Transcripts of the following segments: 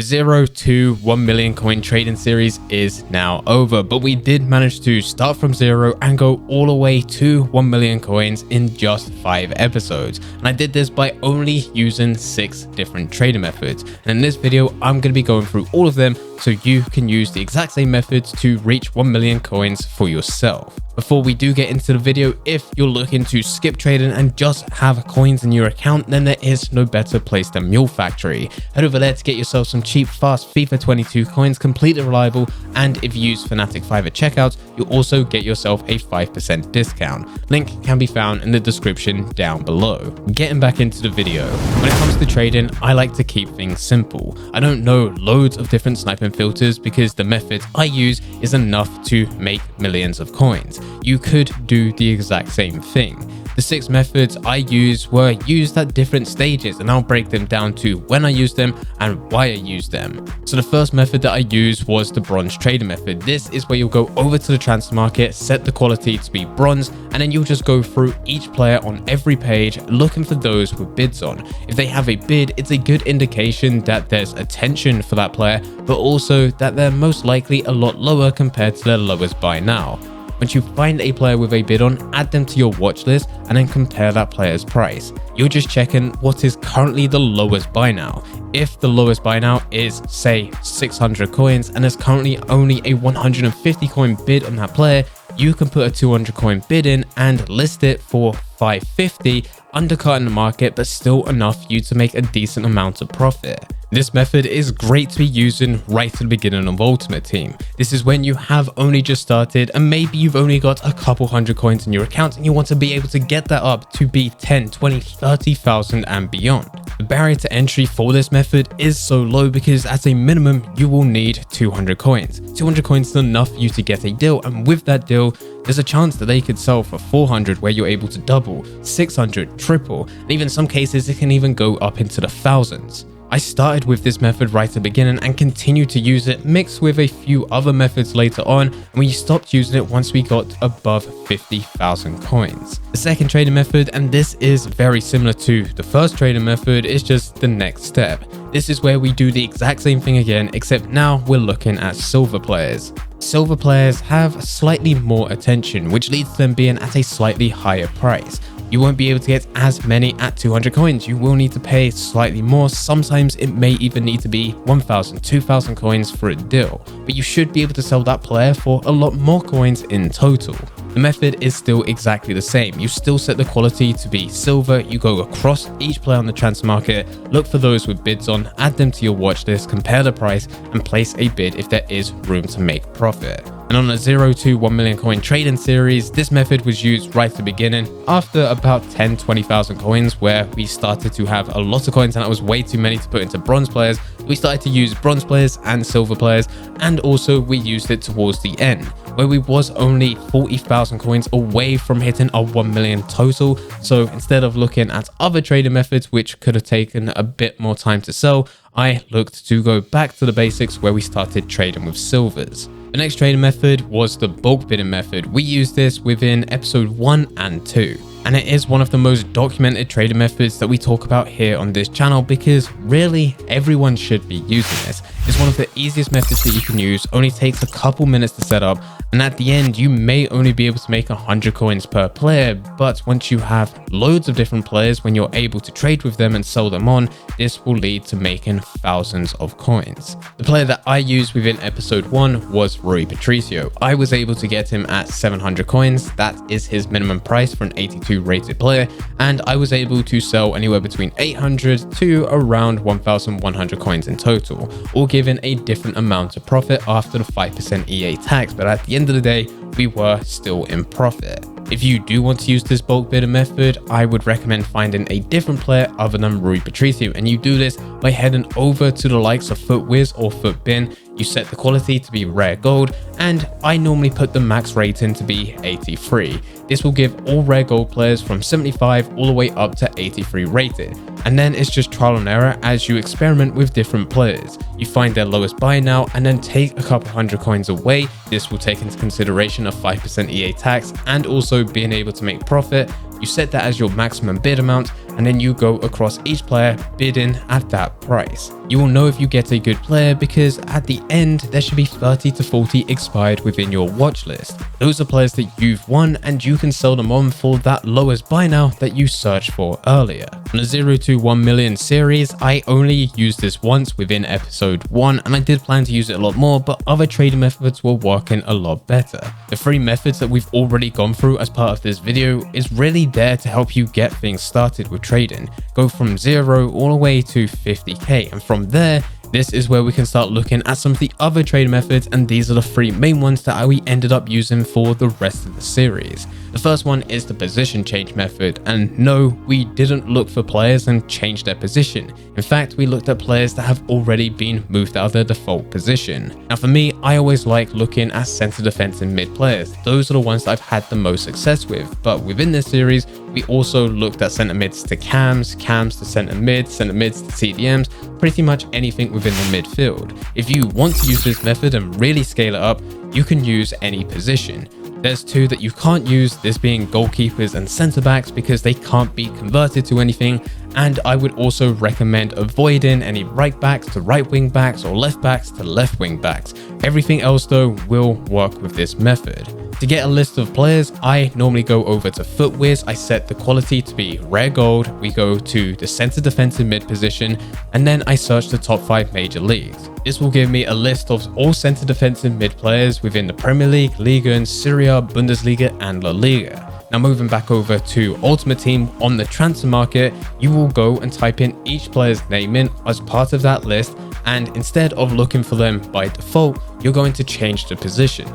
The 0 to 1 million coin trading series is now over, but we did manage to start from 0 and go all the way to 1 million coins in just 5 episodes. And I did this by only using 6 different trading methods. And in this video, I'm going to be going through all of them so you can use the exact same methods to reach 1 million coins for yourself. Before we do get into the video, if you're looking to skip trading and just have coins in your account, then there is no better place than Mule Factory. Head over there to get yourself some cheap, fast FIFA 22 coins, completely reliable, and if you use Fnatic 5 at checkout, you'll also get yourself a 5% discount. Link can be found in the description down below. Getting back into the video, when it comes to trading, I like to keep things simple. I don't know loads of different sniping filters because the method I use is enough to make millions of coins. You could do the exact same thing. The 6 methods I use were used at different stages, and I'll break them down to when I use them and why I use them. So the first method that I used was the bronze trader method. This is where you'll go over to the transfer market, set the quality to be bronze, and then you'll just go through each player on every page looking for those with bids on. If they have a bid, it's a good indication that there's attention for that player, but also that they're most likely a lot lower compared to their lowest buy now. Once you find a player with a bid on, add them to your watch list and then compare that player's price. You're just checking what is currently the lowest buy now. If the lowest buy now is, say, 600 coins and there's currently only a 150 coin bid on that player, you can put a 200 coin bid in and list it for 550, undercutting the market, but still enough for you to make a decent amount of profit. This method is great to be using right at the beginning of Ultimate Team. This is when you have only just started and maybe you've only got a couple hundred coins in your account and you want to be able to get that up to be 10, 20, 30,000 and beyond. The barrier to entry for this method is so low because at a minimum you will need 200 coins. 200 coins is enough for you to get a deal, and with that deal there's a chance that they could sell for 400 where you're able to double, 600, triple, and even in some cases it can even go up into the thousands. I started with this method right at the beginning and continued to use it, mixed with a few other methods later on, and we stopped using it once we got above 50,000 coins. The second trading method, and this is very similar to the first trading method, is just the next step. This is where we do the exact same thing again, except now we're looking at silver players. Silver players have slightly more attention, which leads to them being at a slightly higher price. You won't be able to get as many at 200 coins. You will need to pay slightly more. Sometimes it may even need to be 1,000, 2,000 coins for a deal, but you should be able to sell that player for a lot more coins in total. The method is still exactly the same. You still set the quality to be silver. You go across each player on the transfer market, look for those with bids on, add them to your watch list, compare the price, and place a bid if there is room to make profit. And on the 0 to 1 million coin trading series, this method was used right at the beginning after about 10, 20,000 coins, where we started to have a lot of coins and that was way too many to put into bronze players. We started to use bronze players and silver players, and also we used it towards the end, where we was only 40,000 coins away from hitting our 1 million total. So instead of looking at other trading methods, which could have taken a bit more time to sell, I looked to go back to the basics where we started trading with silvers. The next trading method was the bulk bidding method. We used this within episode 1 and 2. And it is one of the most documented trading methods that we talk about here on this channel because really everyone should be using this. It's one of the easiest methods that you can use, only takes a couple minutes to set up, and at the end you may only be able to make 100 coins per player, but once you have loads of different players, when you're able to trade with them and sell them on, this will lead to making thousands of coins. The player that I used within episode 1 was Rui Patricio. I was able to get him at 700 coins. That is his minimum price for an 82 rated player, and I was able to sell anywhere between 800 to around 1,100 coins in total, all given a different amount of profit after the 5% EA tax, but at the end of the day we were still in profit. If you do want to use this bulk bidding method, I would recommend finding a different player other than Rui Patricio, and you do this by heading over to the likes of FUTWIZ or FUTBIN. You set the quality to be rare gold, and I normally put the max rating to be 83. This will give all rare gold players from 75 all the way up to 83 rated, and then it's just trial and error as you experiment with different players. You find their lowest buy now and then take a couple hundred coins away. This will take into consideration a 5% EA tax and also being able to make profit, You set that as your maximum bid amount, and then you go across each player bidding at that price. You will know if you get a good player because at the end there should be 30 to 40 expired within your watch list. Those are players that you've won and you can sell them on for that lowest buy now that you searched for earlier. On the 0 to 1 million series, I only used this once within episode 1 and I did plan to use it a lot more, but other trading methods were working a lot better. The 3 methods that we've already gone through as part of this video is really there to help you get things started with trading. Go from 0 all the way to 50k, and from there, this is where we can start looking at some of the other trading methods, and these are the 3 main ones that we ended up using for the rest of the series. The first one is the position change method, and no, we didn't look for players and change their position. In fact, we looked at players that have already been moved out of their default position. Now for me, I always like looking at center defense and mid players. Those are the ones that I've had the most success with, but within this series, we also looked at center mids to cams, cams to center mids to CDMs, pretty much anything within the midfield. If you want to use this method and really scale it up, you can use any position. There's 2 that you can't use, this being goalkeepers and centre backs because they can't be converted to anything, and I would also recommend avoiding any right backs to right wing backs or left backs to left wing backs. Everything else though will work with this method. To get a list of players, I normally go over to FootWiz, I set the quality to be rare gold, we go to the centre defensive mid position, and then I search the top 5 major leagues. This will give me a list of all center defensive mid players within the Premier League, Liga, and Serie A, Bundesliga, and La Liga. Now moving back over to Ultimate Team on the transfer market, you will go and type in each player's name in as part of that list, and instead of looking for them by default, you're going to change the position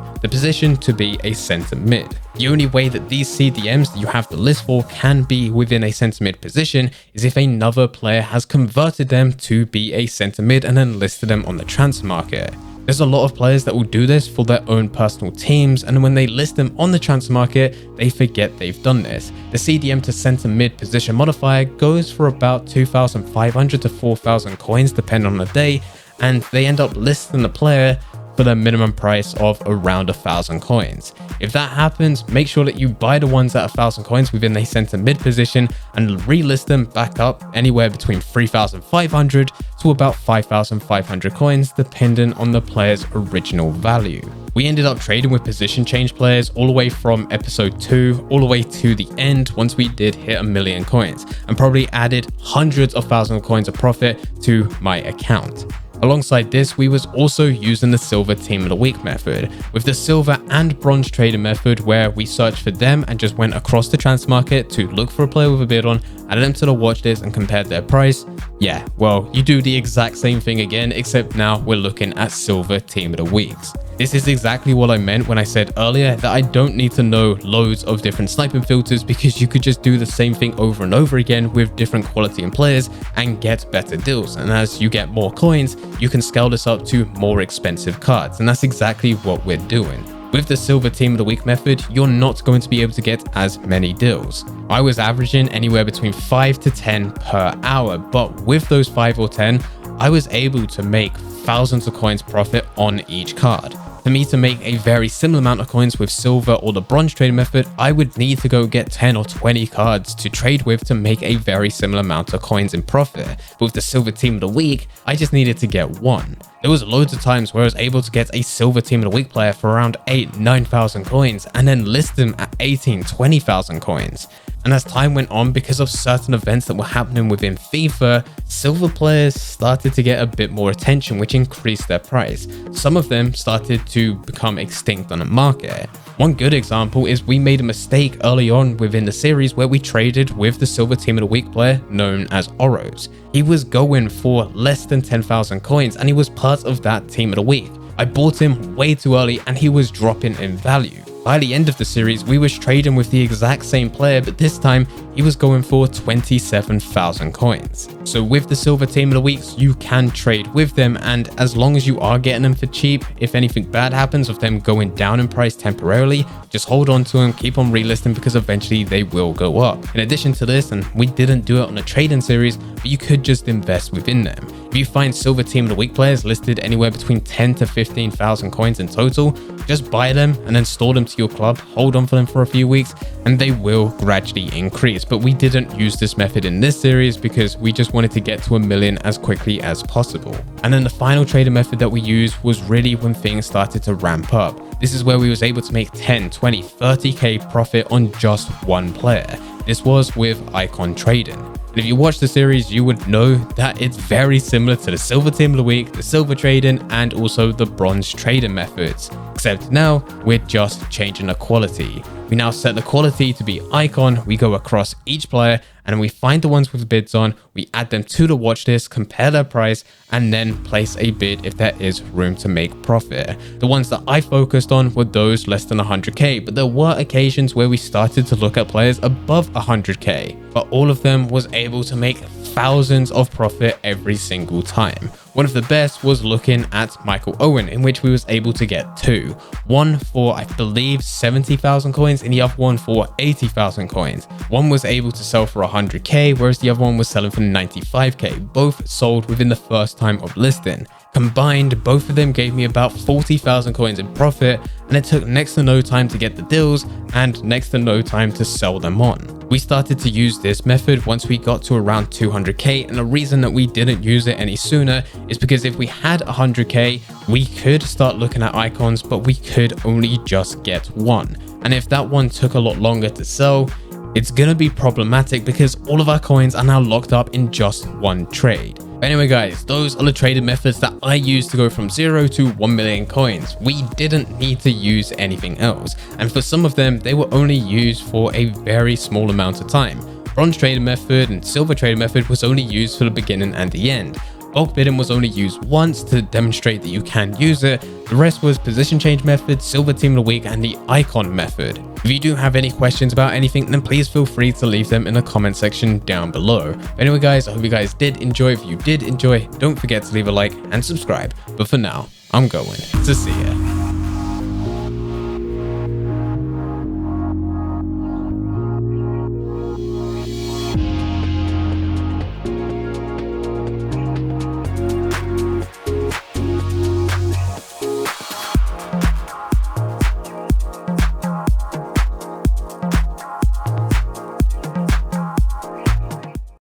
to be a center mid. The only way that these CDMs that you have the list for can be within a center mid position is if another player has converted them to be a center mid and then listed them on the transfer market. There's a lot of players that will do this for their own personal teams, and when they list them on the transfer market, they forget they've done this. The CDM to center mid position modifier goes for about 2,500 to 4,000 coins depending on the day, and they end up listing the player for the minimum price of around 1,000 coins. If that happens, make sure that you buy the ones at 1,000 coins within a center mid position and relist them back up anywhere between 3,500 to about 5,500 coins depending on the player's original value. We ended up trading with position change players all the way from episode 2 all the way to the end once we did hit 1 million coins, and probably added hundreds of thousands of coins of profit to my account. Alongside this, we was also using the silver team of the week method, with the silver and bronze trading method where we searched for them and just went across the transfer market to look for a player with a bid on, added them to the watch list and compared their price. Yeah, well, you do the exact same thing again, except now we're looking at silver team of the weeks. This is exactly what I meant when I said earlier that I don't need to know loads of different sniping filters, because you could just do the same thing over and over again with different quality and players and get better deals. And as you get more coins, you can scale this up to more expensive cards. And that's exactly what we're doing. With the silver team of the week method, you're not going to be able to get as many deals. I was averaging anywhere between 5 to 10 per hour, but with those 5 or 10, I was able to make thousands of coins profit on each card. For me to make a very similar amount of coins with silver or the bronze trading method, I would need to go get 10 or 20 cards to trade with to make a very similar amount of coins in profit. But with the silver team of the week, I just needed to get 1. There was loads of times where I was able to get a silver team of the week player for around 8,000-9,000 coins and then list them at 18,000-20,000 coins. And as time went on, because of certain events that were happening within FIFA, silver players started to get a bit more attention, which increased their price. Some of them started to become extinct on the market. One good example is we made a mistake early on within the series where we traded with the silver team of the week player known as Oros. He was going for less than 10,000 coins and he was part of that team of the week. I bought him way too early and he was dropping in value. By the end of the series, we was trading with the exact same player, but this time he was going for 27,000 coins. So with the silver team of the weeks, you can trade with them, and as long as you are getting them for cheap, if anything bad happens of them going down in price temporarily, just hold on to them, keep on relisting, because eventually they will go up. In addition to this, and we didn't do it on a trading series, but you could just invest within them. If you find silver team of the week players listed anywhere between 10 to 15,000 coins in total, just buy them and then store them to your club, hold on for them for a few weeks, and they will gradually increase. But we didn't use this method in this series because we just wanted to get to 1 million as quickly as possible. And then the final trading method that we used was really when things started to ramp up. This is where we was able to make 10, 20, 30k profit on just one player. This was with icon trading. And if you watch the series, you would know that it's very similar to the silver team of the week, the silver trading, and also the bronze trading methods. Except now we're just changing the quality. We now set the quality to be icon, we go across each player, and we find the ones with bids on, we add them to the watch list, compare their price, and then place a bid if there is room to make profit. The ones that I focused on were those less than 100k, but there were occasions where we started to look at players above 100k, but all of them was able to make thousands of profit every single time. One of the best was looking at Michael Owen, in which we was able to get two. One for, I believe, 70,000 coins and the other one for 80,000 coins. One was able to sell for 100k, whereas the other one was selling for 95k. Both sold within the first time of listing. Combined, both of them gave me about 40,000 coins in profit, and it took next to no time to get the deals and next to no time to sell them on. We started to use this method once we got to around 200k, and the reason that we didn't use it any sooner is because if we had 100k, we could start looking at icons, but we could only just get one. And if that one took a lot longer to sell, it's gonna be problematic because all of our coins are now locked up in just one trade. Anyway guys, those are the trading methods that I used to go from 0 to 1 million coins. We didn't need to use anything else, and for some of them they were only used for a very small amount of time. Bronze trading method and silver trading method was only used for the beginning and the end. Bulk bidding was only used once to demonstrate that you can use it. The rest was position change method, silver team of the week, and the icon method. If you do have any questions about anything, then please feel free to leave them in the comment section down below. Anyway guys, I hope you guys did enjoy. If you did enjoy, don't forget to leave a like and subscribe. But for now, I'm going to see ya.